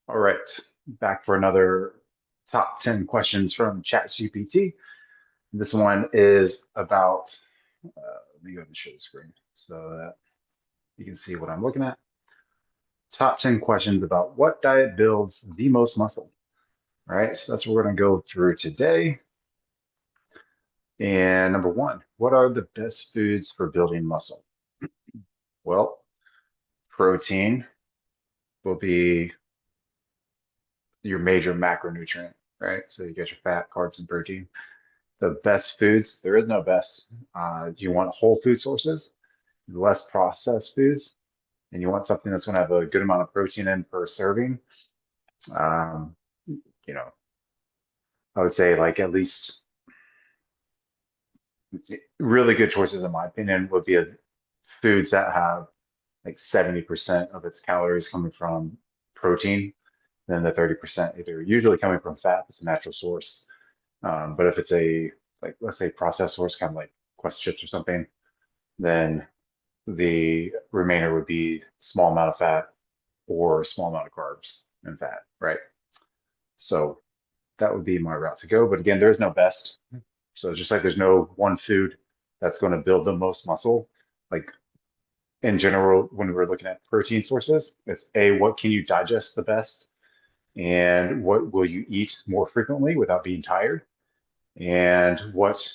All right, back for another top 10 questions from ChatGPT. This one is about, let me go ahead and share the screen so that you can see what I'm looking at. Top 10 questions about what diet builds the most muscle. All right, so that's what we're going to go through today. And number one, what are the best foods for building muscle? Well, protein will be your major macronutrient, right? So you get your fat, carbs, and protein. The best foods, there is no best. You want whole food sources, less processed foods, and you want something that's going to have a good amount of protein in per serving. Um, you know, I would say like at least really good choices, in my opinion, would be foods that have like 70% of its calories coming from protein, then the 30% either usually coming from fat, that's a natural source. But if it's a like let's say processed source, kind of like Quest chips or something, then the remainder would be small amount of fat or small amount of carbs and fat, right? So that would be my route to go. But again, there's no best. So it's just like there's no one food that's going to build the most muscle. Like in general, when we're looking at protein sources, it's A, what can you digest the best? And what will you eat more frequently without being tired? And what,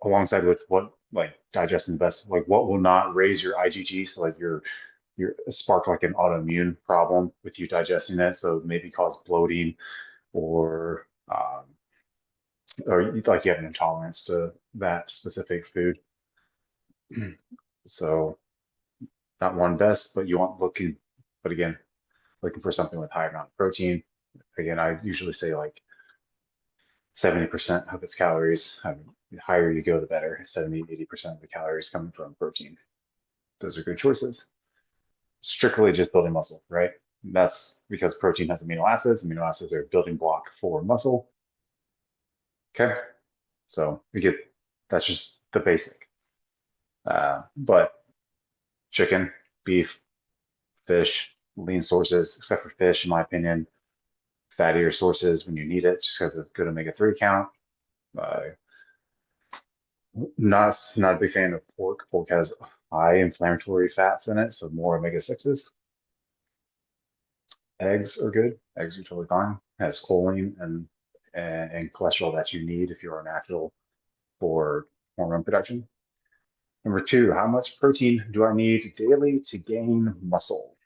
alongside with what, like digesting the best, like what will not raise your IgG, so like your spark like an autoimmune problem with you digesting it, so maybe cause bloating or like you have an intolerance to that specific food. So not one best, but you want looking, but again, looking for something with high amount of protein. Again, I usually say like 70% of its calories. The higher you go, the better. 70, 80% of the calories coming from protein. Those are good choices. Strictly just building muscle, right? That's because protein has amino acids. Amino acids are a building block for muscle. Okay, so we get that's just the basic. But chicken, beef, fish, lean sources, except for fish, in my opinion, fattier sources when you need it, just because it's good omega-3 count. Uh, not a big fan of pork. Pork has high inflammatory fats in it, so more omega-6s. Eggs are good. Eggs are totally fine. Has choline and cholesterol that you need if you're natural for hormone production. Number two, how much protein do I need daily to gain muscle?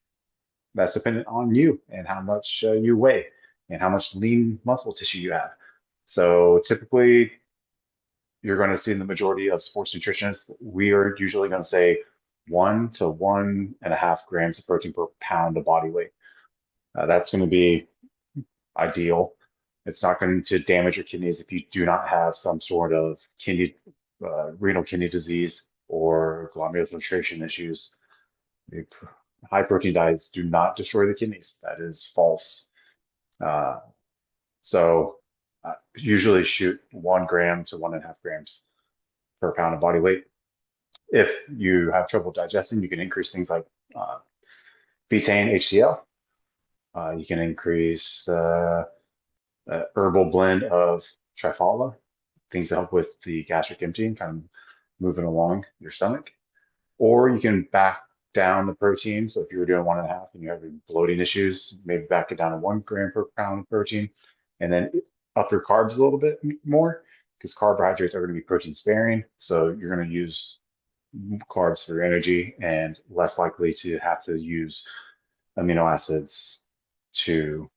That's dependent on you and how much you weigh and how much lean muscle tissue you have. So typically, you're going to see in the majority of sports nutritionists, we are usually going to say 1 to 1.5 grams of protein per pound of body weight. That's going to be ideal. It's not going to damage your kidneys if you do not have some sort of renal kidney disease or glomerular filtration issues. High protein diets do not destroy the kidneys. That is false. Uh, so usually shoot 1 gram to 1.5 grams per pound of body weight. If you have trouble digesting, you can increase things like betaine, HCl. You can increase herbal blend of trifala, things to help with the gastric emptying, kind of moving along your stomach. Or you can back down the protein. So if you were doing 1.5 and you're having bloating issues, maybe back it down to 1 gram per pound of protein, and then up your carbs a little bit more because carbohydrates are going to be protein sparing. So you're going to use carbs for your energy and less likely to have to use amino acids to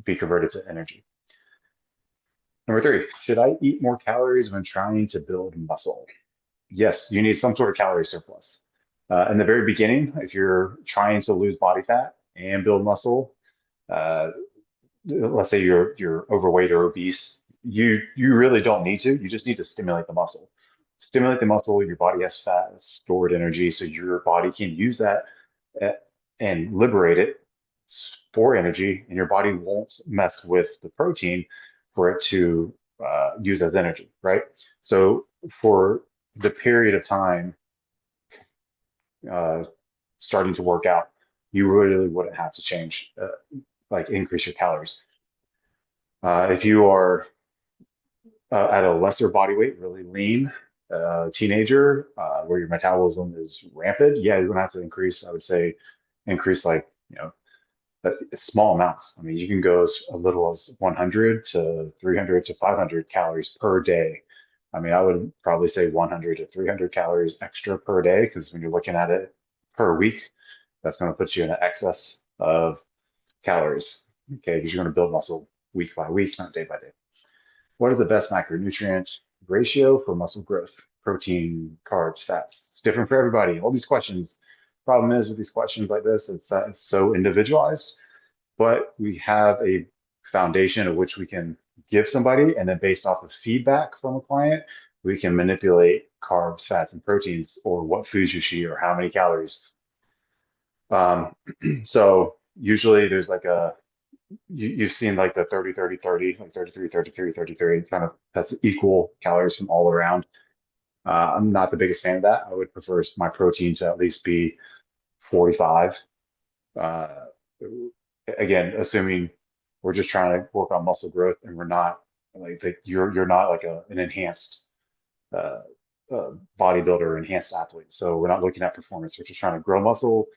be converted to energy. Number three, should I eat more calories when trying to build muscle? Yes, you need some sort of calorie surplus. In the very beginning, if you're trying to lose body fat and build muscle, uh, let's say you're overweight or obese, you really don't need to. You just need to stimulate the muscle. Stimulate the muscle, your body has fat, stored energy, so your body can use that uh, and liberate it for energy, and your body won't mess with the protein for it to use as energy, right? So for the period of time uh, starting to work out, you really wouldn't have to change, like increase your calories. If you are at a lesser body weight, really lean, teenager, where your metabolism is rampant, yeah, you're gonna have to increase. I would say increase like small amounts. I mean, you can go as a little as 100 to 300 to 500 calories per day. I mean, I would probably say 100 to 300 calories extra per day because when you're looking at it per week, that's going to put you in an excess of calories. Okay, because you're going to build muscle week by week, not day by day. What is the best macronutrient ratio for muscle growth? Protein, carbs, fats. It's different for everybody. All these questions. Problem is with these questions like this, it's that it's so individualized, but we have a foundation of which we can give somebody, and then based off of feedback from a client, we can manipulate carbs, fats, and proteins, or what foods you should eat, or how many calories. Um, so usually there's like you've seen like the 30, 30, 30, like 33, 33, 33, kind of that's equal calories from all around. I'm not the biggest fan of that. I would prefer my protein to at least be 45. Uh, Again, assuming we're just trying to work on muscle growth and we're not like you're not like an enhanced uh, bodybuilder or enhanced athlete. So we're not looking at performance. We're just trying to grow muscle.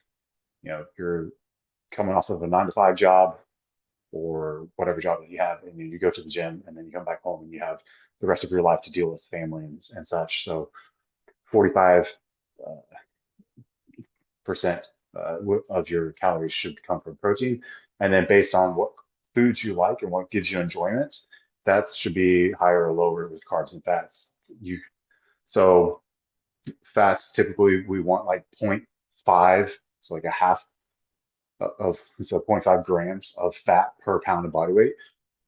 You're coming off of a 9 to 5 job or whatever job that you have, and then you go to the gym and then you come back home and you have the rest of your life to deal with family and such. So 45 uh, percent of your calories should come from protein. And then based on what foods you like and what gives you enjoyment, that should be higher or lower with carbs and fats. You so fats typically we want like zero point 0.5, so like a half of so zero point 0.5 grams of fat per pound of body weight.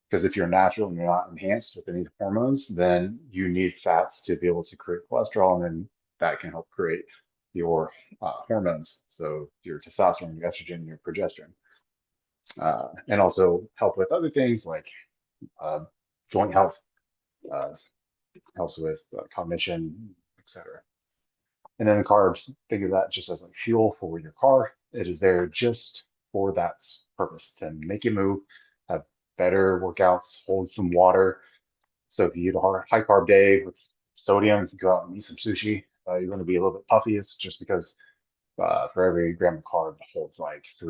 Because if you're natural and you're not enhanced with any hormones, then you need fats to be able to create cholesterol, and then that can help create your hormones. So your testosterone, your estrogen, your progesterone, and also help with other things like uh, joint health, uh, helps with cognition, etc. And then the carbs, think of that just as like fuel for your car. It is there just for that purpose to make you move, have better workouts, hold some water. So if you eat a high carb day with sodium, if you go out and eat some sushi, you're going to be a little bit puffy. It's just because for every gram of carb it holds like a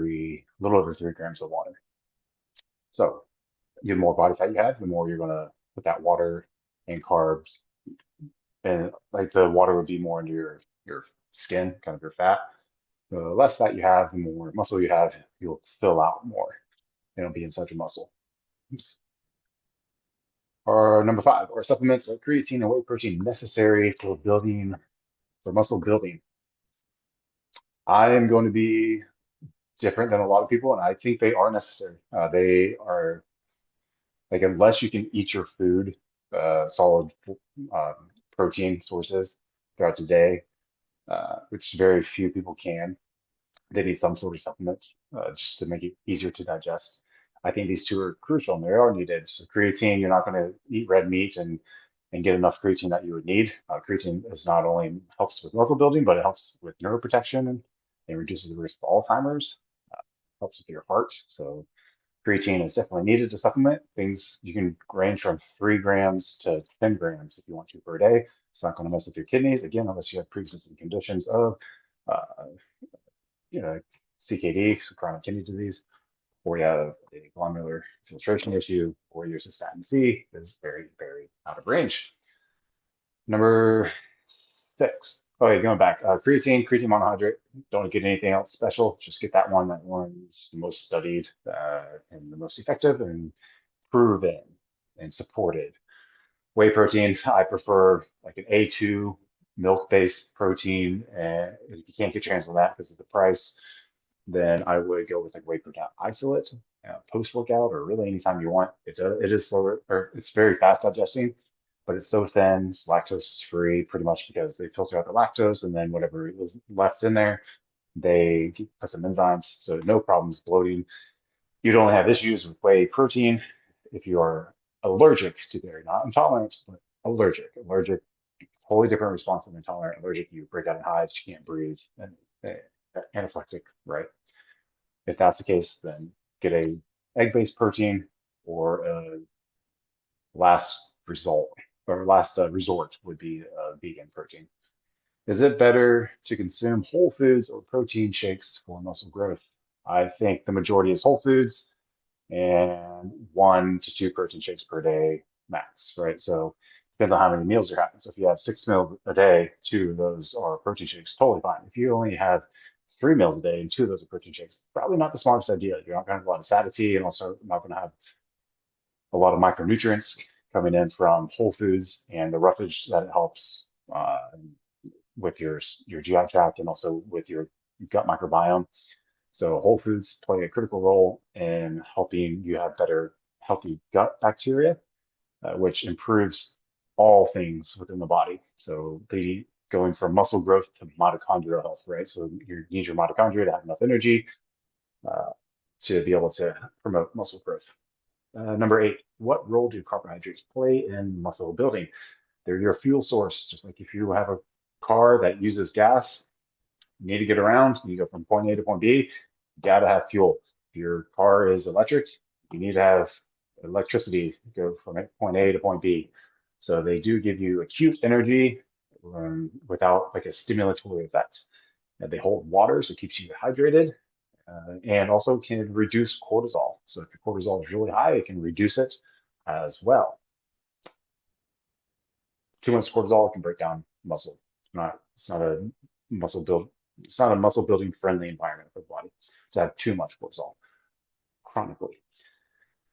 little over 3 grams of water. So the more body fat you have, the more you're going to put that water and carbs, and like the water would be more into your skin, kind of your fat. The less fat you have, the more muscle you have, you'll fill out more. It'll be inside your muscle. Or number 5, are supplements like creatine and whey protein necessary for muscle building? I am going to be different than a lot of people, and I think they are necessary. They are like unless you can eat your food, solid um, protein sources throughout the day, which very few people can. They need some sort of supplement just to make it easier to digest. I think these two are crucial and they are needed. So creatine, you're not going to eat red meat and get enough creatine that you would need. Creatine is not only helps with muscle building, but it helps with neuroprotection and reduces the risk of Alzheimer's. Helps with your heart. So creatine is definitely needed to supplement things. You can range from 3 grams to 10 grams if you want to per day. It's not going to mess with your kidneys again, unless you have pre-existing conditions of uh, you know, CKD, so chronic kidney disease, or you have a glomerular filtration issue, or your cystatin C is very, very out of range. Number 6. Okay, going back. Creatine monohydrate. Don't get anything else special. Just get that one. That one's the most studied and the most effective and proven and supported. Whey protein, I prefer like an A2 milk-based protein. And if you can't get your hands on that because of the price, then I would go with like whey protein isolate post workout or really anytime you want. It is slower or it's very fast digesting, but it's so thin, it's lactose free pretty much because they filter out the lactose and then whatever was left in there, they put some enzymes. So no problems bloating. You'd only have issues with whey protein if you are allergic to dairy, not intolerant, but allergic. Allergic, totally different response than intolerant. Allergic, you break out in hives, you can't breathe, and anaphylactic, right? If that's the case, then get a egg-based protein or a last result or last resort would be vegan protein. Is it better to consume whole foods or protein shakes for muscle growth? I think the majority is whole foods and 1 to 2 protein shakes per day max, right? So depends on how many meals you're having. So if you have 6 meals a day, 2 of those are protein shakes, totally fine. If you only have 3 meals a day and 2 of those are protein shakes, probably not the smartest idea. You're not going to have a lot of satiety and also not going to have a lot of micronutrients coming in from whole foods and the roughage that it helps with your GI tract and also with your gut microbiome. So whole foods play a critical role in helping you have better healthy gut bacteria, which improves all things within the body. So the going from muscle growth to mitochondrial health, right? So you need your mitochondria to have enough energy uh, to be able to promote muscle growth. Number 8, what role do carbohydrates play in muscle building? They're your fuel source. Just like if you have a car that uses gas, you need to get around, you go from point A to point B, you got to have fuel. If your car is electric, you need to have electricity to go from point A to point B. So they do give you acute energy without like a stimulatory effect. And they hold water, so it keeps you hydrated, and also can reduce cortisol. So if your cortisol is really high, it can reduce it as well. Too much cortisol can break down muscle. It's not a muscle build. It's not a muscle building friendly environment for the body to have too much cortisol chronically.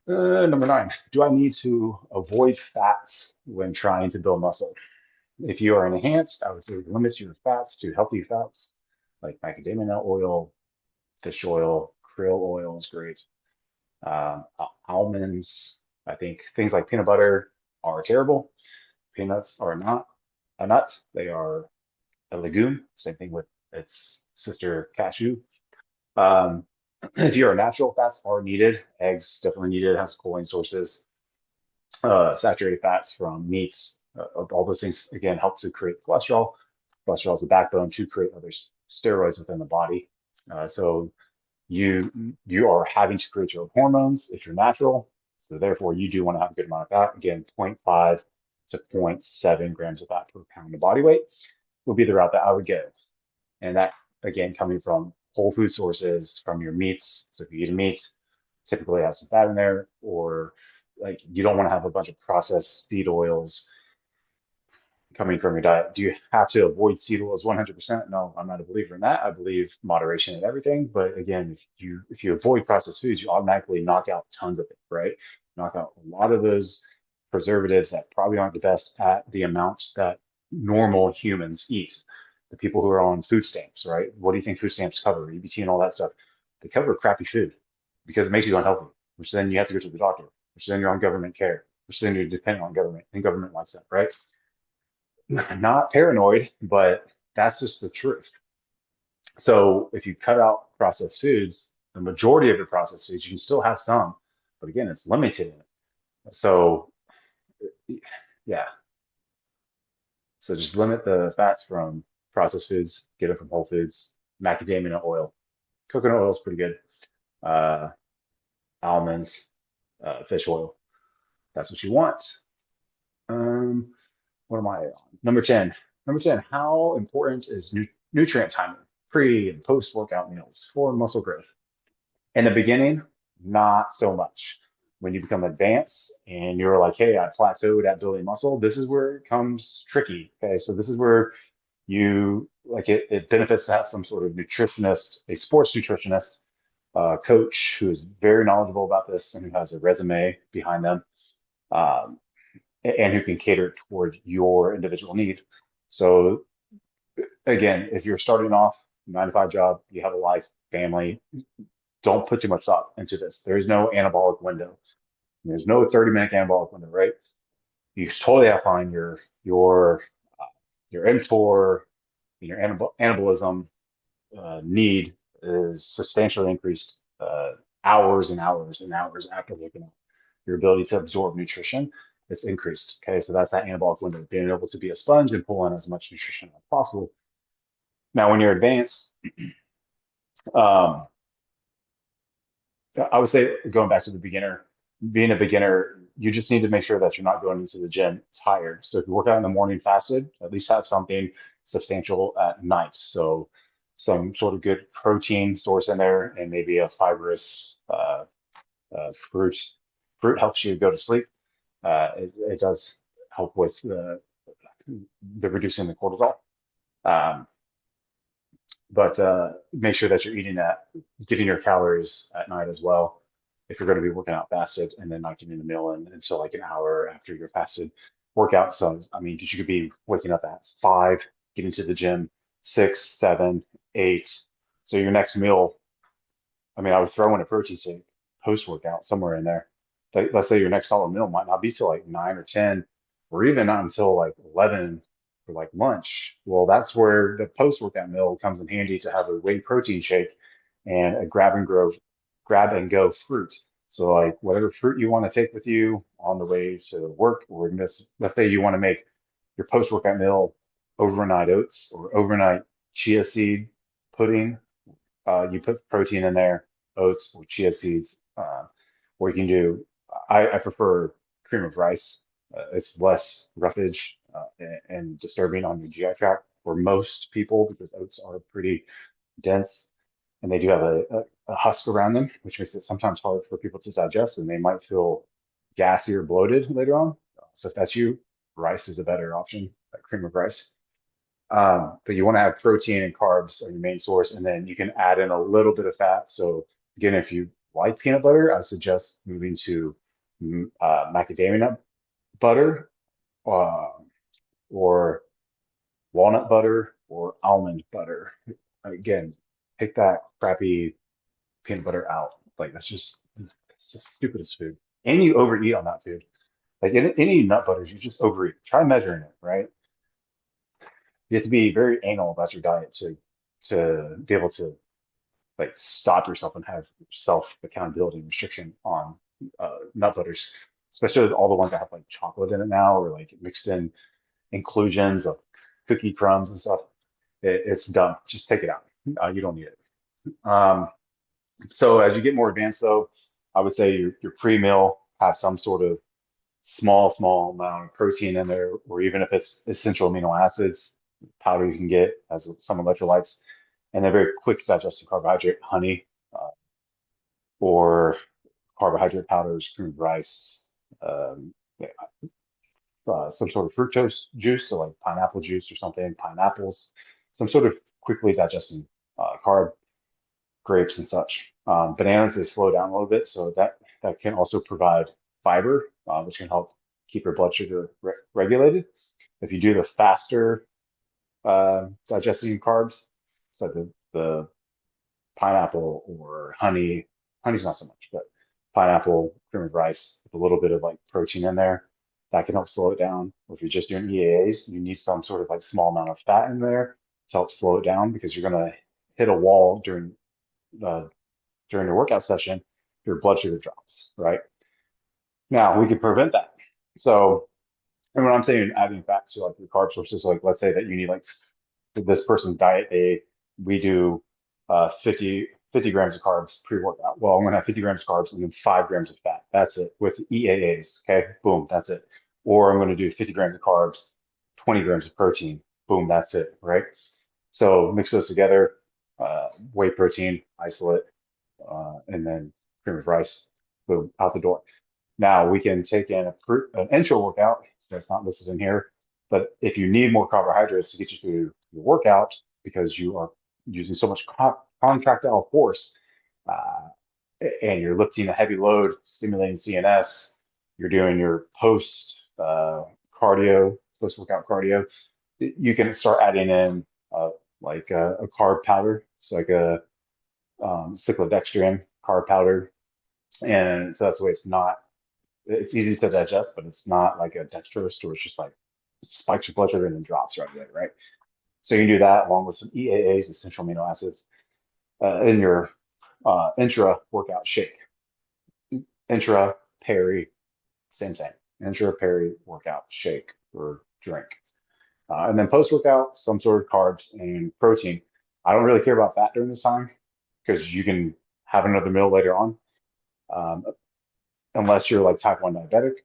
Number 9, do I need to avoid fats when trying to build muscle? If you are enhanced, I would say limit your fats to healthy fats like macadamia nut oil, fish oil, krill oil is great. Almonds, I think things like peanut butter are terrible. Peanuts are not a nut, they are a legume. Same thing with its sister cashew. Um, if you are natural, fats are needed. Eggs definitely needed. Has choline sources. Saturated fats from meats. All those things again help to create cholesterol. Cholesterol is the backbone to create other steroids within the body. So you are having to create your own hormones if you're natural. So therefore, you do want to have a good amount of fat. Again, 0.5 to zero point 0.7 grams of fat per pound of body weight would be the route that I would go. And that, again, coming from whole food sources, from your meats. So if you eat a meat, typically has some fat in there, or like you don't want to have a bunch of processed feed oils coming from your diet. Do you have to avoid seed oils 100%? No, I'm not a believer in that. I believe moderation in everything. But again, if you avoid processed foods, you automatically knock out tons of it, right? Knock out a lot of those preservatives that probably aren't the best at the amounts that normal humans eat. The people who are on food stamps, right? What do you think food stamps cover? EBT and all that stuff. They cover crappy food because it makes you unhealthy, which then you have to go to the doctor, which then you're on government care, which then you're dependent on government, and government wants that, right? Not paranoid, but that's just the truth. So if you cut out processed foods, the majority of the processed foods, you can still have some, but again, it's limited. So yeah, so just limit the fats from processed foods, get it from whole foods, macadamia nut oil. Coconut oil is pretty good. Uh, Almonds, fish oil. That's what you want. Um, what am I on? Number 10. Number 10, how important is nutrient timing, pre and post workout meals for muscle growth? In the beginning, not so much. When you become advanced and you're like, hey, I plateaued at building muscle, this is where it comes tricky. Okay, so this is where you like it benefits to have some sort of nutritionist, a sports nutritionist, coach who is very knowledgeable about this and who has a resume behind them. Um, and who can cater towards your individual need. So again, if you're starting off 9 to 5 job, you have a life, family, don't put too much thought into this. There's no anabolic window. There's no 30-minute anabolic window, right? You totally have to find uh, your mTOR, your anabolism need is substantially increased hours and hours and hours after waking up. Your ability to absorb nutrition is increased. Okay, so that's that anabolic window, being able to be a sponge and pull in as much nutrition as possible. Now, when you're advanced, um, I would say going back to the beginner, being a beginner, you just need to make sure that you're not going into the gym tired. So if you work out in the morning fasted, at least have something substantial at night. So some sort of good protein source in there and maybe a fibrous fruit. Fruit helps you go to sleep. It does help with the reducing the cortisol. Um, but make sure that you're eating that, getting your calories at night as well. If you're going to be working out fasted and then not getting a meal in until like an hour after your fasted workout. So, I mean, because you could be waking up at 5, getting to the gym 6, 7, 8. So your next meal, I mean, I would throw in a protein shake post workout somewhere in there. Like, let's say your next solid meal might not be till like 9 or 10, or even not until like 11 for like lunch. Well, that's where the post workout meal comes in handy to have a whey protein shake and a grab and go fruit. So like whatever fruit you want to take with you on the way to work, or let's say you want to make your post workout meal overnight oats or overnight chia seed pudding, you put protein in there, oats or chia seeds, or you can do. I prefer cream of rice. It's less roughage and disturbing on your GI tract for most people because oats are pretty dense and they do have a husk around them, which makes it sometimes hard for people to digest, and they might feel gassy or bloated later on. So if that's you, rice is a better option, like cream of rice. But you want to have protein and carbs on your main source, and then you can add in a little bit of fat. So again, if you like peanut butter, I suggest moving to macadamia nut butter, uh, or walnut butter, or almond butter. Again, take that crappy peanut butter out. Like it's the stupidest food. And you overeat on that food. Like any nut butters, you just overeat. Try measuring it, right? You have to be very anal about your diet to be able to like stop yourself and have self accountability and restriction on nut butters, especially with all the ones that have like chocolate in it now or like mixed in inclusions of cookie crumbs and stuff. It's dumb. Just take it out. You don't need it. So as you get more advanced, though, I would say your pre-meal has some sort of small amount of protein in there, or even if it's essential amino acids, powder you can get as some electrolytes, and a very quick digested carbohydrate, honey, uh, or carbohydrate powders, cream of rice, yeah, some sort of fructose juice, so like pineapple juice or something, pineapples, some sort of quickly digesting carb, grapes and such. Bananas, they slow down a little bit, so that can also provide fiber, which can help keep your blood sugar regulated. If you do the faster digesting carbs, so the pineapple or honey, honey's not so much, but pineapple, cream of rice with a little bit of like protein in there, that can help slow it down. Or if you're just doing EAAs, you need some sort of like small amount of fat in there to help slow it down because you're gonna hit a wall uh, during your workout session, your blood sugar drops, right? Now we can prevent that. So, and when I'm saying adding fat to like your carb sources, like let's say that you need like this person's diet, we do 50 grams of carbs pre-workout. Well, I'm gonna have 50 grams of carbs and then 5 grams of fat. That's it with EAAs. Okay, boom, that's it. Or I'm gonna do 50 grams of carbs, 20 grams of protein. Boom, that's it, right? So mix those together, whey protein, isolate, and then cream of rice, boom, out the door. Now we can take in an intro workout, so that's not listed in here. But if you need more carbohydrates to get you through your workout because you are using so much contractile force uh, and you're lifting a heavy load, stimulating CNS, you're doing your post workout cardio, you can start adding in like a carb powder. It's like a cyclodextrin carb powder. And so that's the way it's easy to digest, but it's not like a dextrose where it's just like spikes your blood sugar and then drops right away, right? So you can do that along with some EAAs, essential amino acids, in your intra workout shake. Intra, peri, same. Intra, peri workout shake or drink. And then post workout, some sort of carbs and protein. I don't really care about fat during this time because you can have another meal later on. Um, Unless you're like type 1 diabetic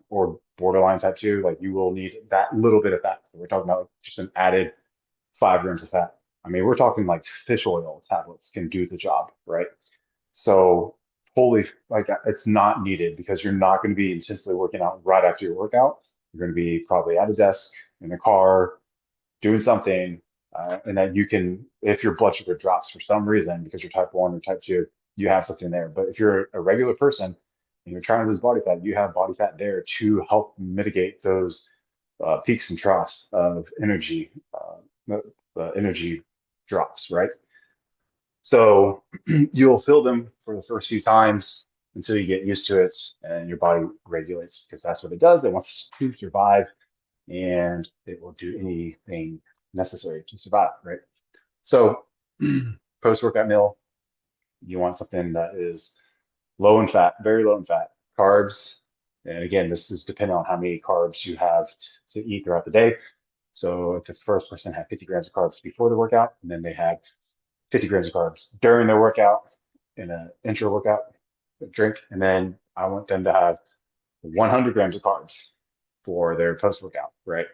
or borderline type 2, like you will need that little bit of fat. So we're talking about just an added 5 grams of fat. I mean, we're talking like fish oil tablets can do the job, right? So holy, like it's not needed because you're not going to be intensely working out right after your workout. You're going to be probably at a desk, in a car, doing something, and that you can, if your blood sugar drops for some reason because you're type 1 or type 2, you have something there. But if you're a regular person and you're trying to lose body fat, you have body fat there to help mitigate those peaks and troughs of energy, energy drops, right? So you'll feel them for the first few times until you get used to it and your body regulates because that's what it does. It wants to survive and it will do anything necessary to survive, right? So post-workout meal, you want something that is low in fat, very low in fat, carbs. And again, this is depending on how many carbs you have to eat throughout the day. So if the first person had 50 grams of carbs before the workout, and then they had 50 grams of carbs during their workout in an intra workout drink, and then I want them to have 100 grams of carbs for their post workout, right?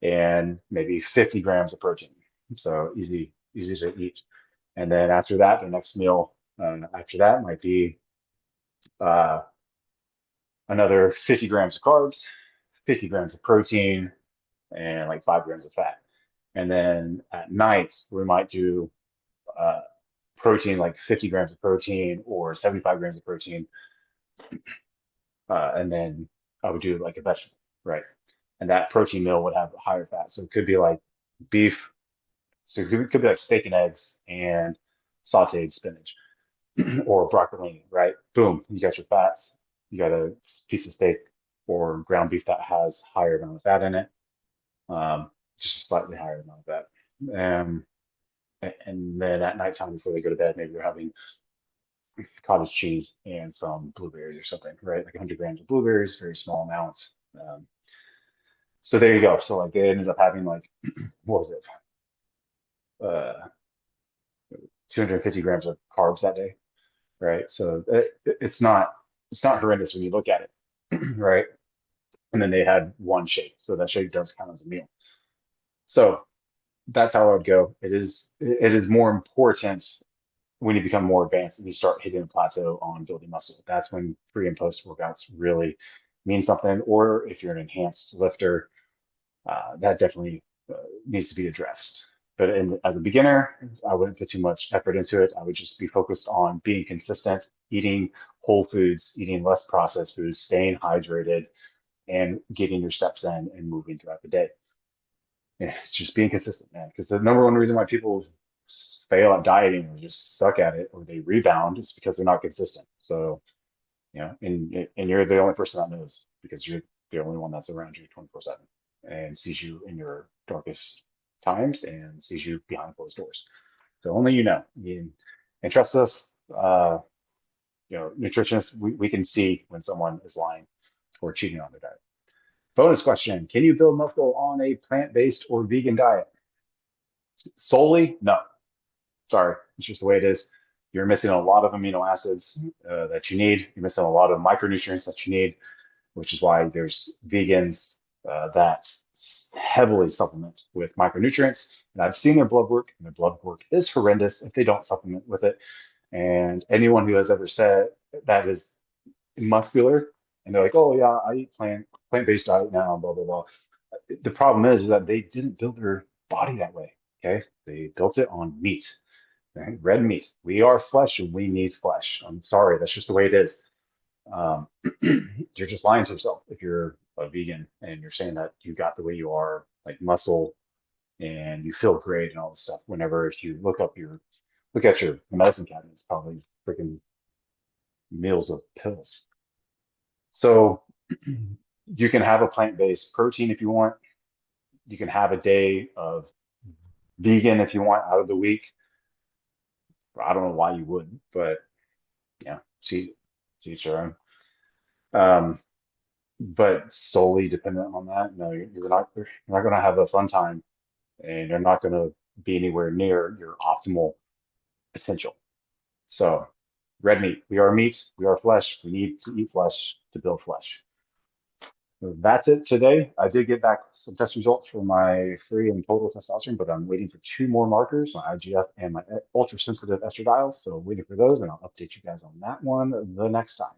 And maybe 50 grams of protein. So easy to eat. And then after that, the next meal after that might be uh, another 50 grams of carbs, 50 grams of protein, and like 5 grams of fat. And then at night, we might do uh, protein, like 50 grams of protein or 75 grams of protein. And then I would do like a vegetable, right? And that protein meal would have higher fat. So it could be like beef. So it could be like steak and eggs and sauteed spinach or broccolini, right? Boom, you got your fats. You got a piece of steak or ground beef that has higher amount of fat in it, just a slightly higher amount of fat. Um, and then at nighttime before they go to bed, maybe they're having cottage cheese and some blueberries or something, right? Like 100 grams of blueberries, very small amounts. Um, so there you go. So like they ended up having like, what was it? 250 grams of carbs that day, right? So it's not horrendous when you look at it, right? And then they had one shake, so that shake does count as a meal. So that's how I would go. It is more important when you become more advanced and you start hitting a plateau on building muscle. That's when pre and post workouts really mean something. Or if you're an enhanced lifter, that definitely needs to be addressed. But as a beginner, I wouldn't put too much effort into it. I would just be focused on being consistent, eating whole foods, eating less processed foods, staying hydrated, and getting your steps in and moving throughout the day. Yeah, it's just being consistent, man. Because the number one reason why people fail at dieting or just suck at it or they rebound is because they're not consistent. So, and you're the only person that knows because you're the only one that's around you 24/7 and sees you in your darkest times and sees you behind closed doors. So only you know. And trust us, nutritionists, we can see when someone is lying or cheating on their diet. Bonus question. Can you build muscle on a plant-based or vegan diet? Solely? No. Sorry. It's just the way it is. You're missing a lot of amino acids that you need. You're missing a lot of micronutrients that you need, which is why there's vegans that heavily supplement with micronutrients. And I've seen their blood work, and their blood work is horrendous if they don't supplement with it. And anyone who has ever said that is muscular, and they're like, "Oh yeah, I eat plant-based diet now," blah blah blah. The problem is that they didn't build their body that way. Okay, they built it on meat, right? Red meat. We are flesh, and we need flesh. I'm sorry, that's just the way it is. Um, you're just lying to yourself if you're a vegan and you're saying that you got the way you are, like muscle, and you feel great and all this stuff. Whenever if you look at your medicine cabinet, it's probably freaking meals of pills. So you can have a plant-based protein if you want. You can have a day of vegan if you want out of the week. I don't know why you wouldn't, but yeah, see each your own. Um, but solely dependent on that, no, you're not going to have a fun time, and you're not going to be anywhere near your optimal potential. So. Red meat. We are meat. We are flesh. We need to eat flesh to build flesh. So that's it today. I did get back some test results for my free and total testosterone, but I'm waiting for two more markers, my IGF and my ultra sensitive estradiol. So waiting for those, and I'll update you guys on that one the next time.